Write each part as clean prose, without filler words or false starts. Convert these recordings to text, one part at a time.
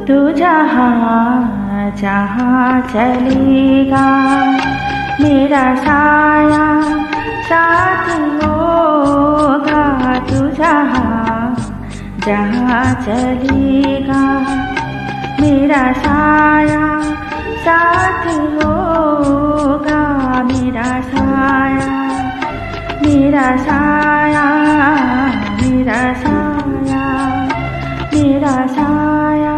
तू जहाँ जहाँ चलेगा मेरा साया साथ होगा। तू जहाँ जहाँ चलेगा मेरा साया साथ होगा। मेरा साया मेरा साया मेरा साया मेरा साया।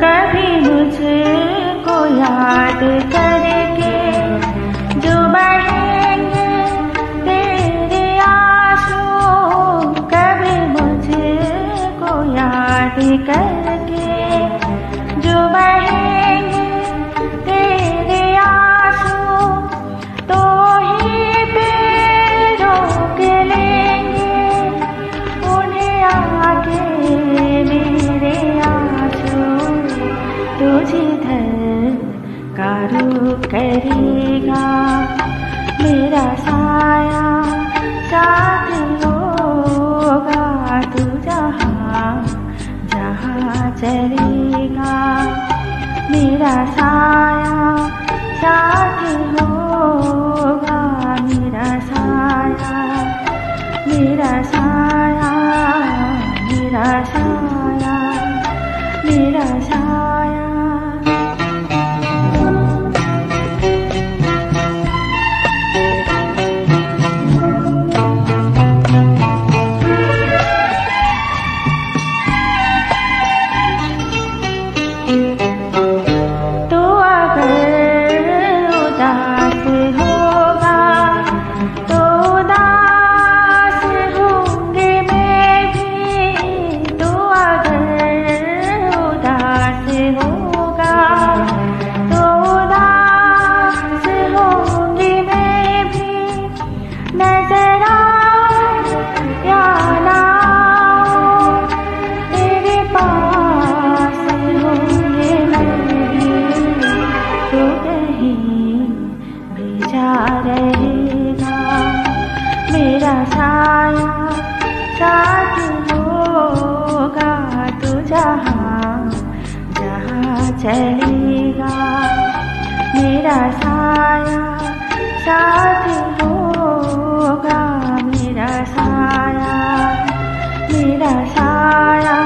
कभी मुझको याद करके जो बहेंगे तेरे आंसू, कभी मुझको याद करके जो बहेंगे तेरे आंसू, तो ही पे रोक लेंगे उन्हें आके मेरे आंसू। तू जिधर का रुख करेगा मेरा साया साथ होगा। तू जहाँ जहाँ चलेगा मेरा साया साथ होगा। मेरा साया मेरा साया मेरा साया मेरा साया। तो अगर उदास होगा तो उदास होंगे मैं भी। तो अगर उदास होगा तो उदास होंगी मैं भी। नजर आए या ना हो तेरे पास होंगे मैं भी। तो कहीं भी जा रहेगा मेरा साया साथ होगा। तू जहाँ जहाँ चलेगा मेरा साया साथ होगा। मेरा साया मेरा साया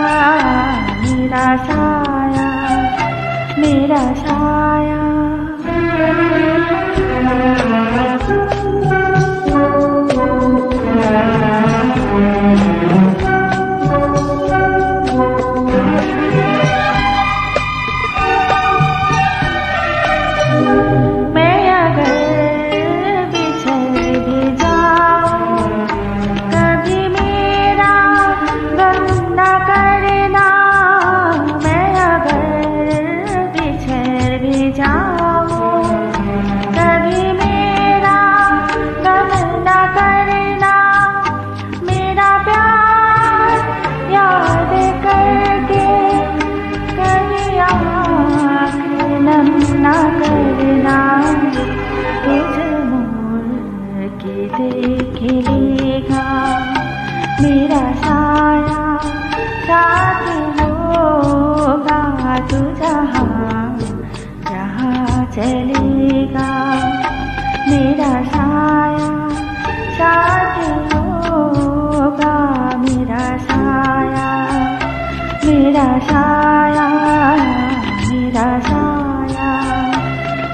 मेरा साया मेरा साया। मैं अगर बिछड़ भी जाऊं कभी मेरा गम न करना। मैं अगर बिछड़ भी जाऊं कभी मेरा गम न करना। मेरा प्यार याद करके कभी आँख नम न करना। तुझ मोड़ के देख लेगा मेरा साया साथ होगा। तू जहाँ जहाँ चलेगा मेरा साया साथ होगा। मेरा साया मेरा साया मेरा साया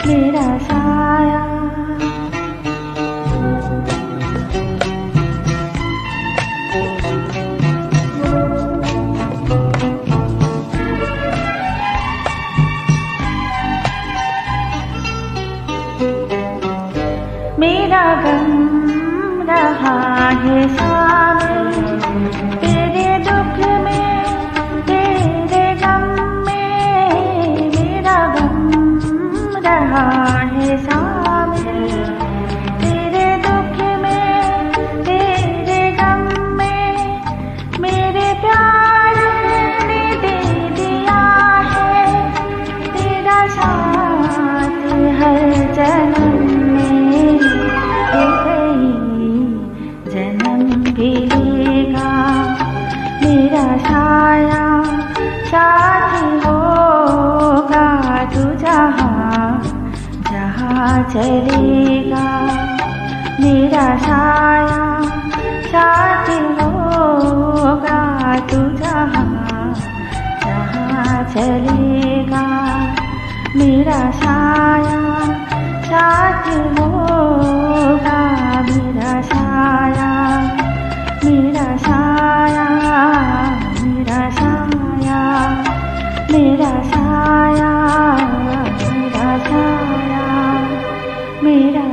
मेरा साया। मेरा गम रहा है शामिल तेरे दुख में तेरे गम में। मेरा गम रहा है चलेगा मेरा साया साथ होगा तू जहाँ जहाँ चलेगा मेरा साया साथ होगा मेरा साया मेरा साया मेरा साया मेरा साया मेरा साया मेरा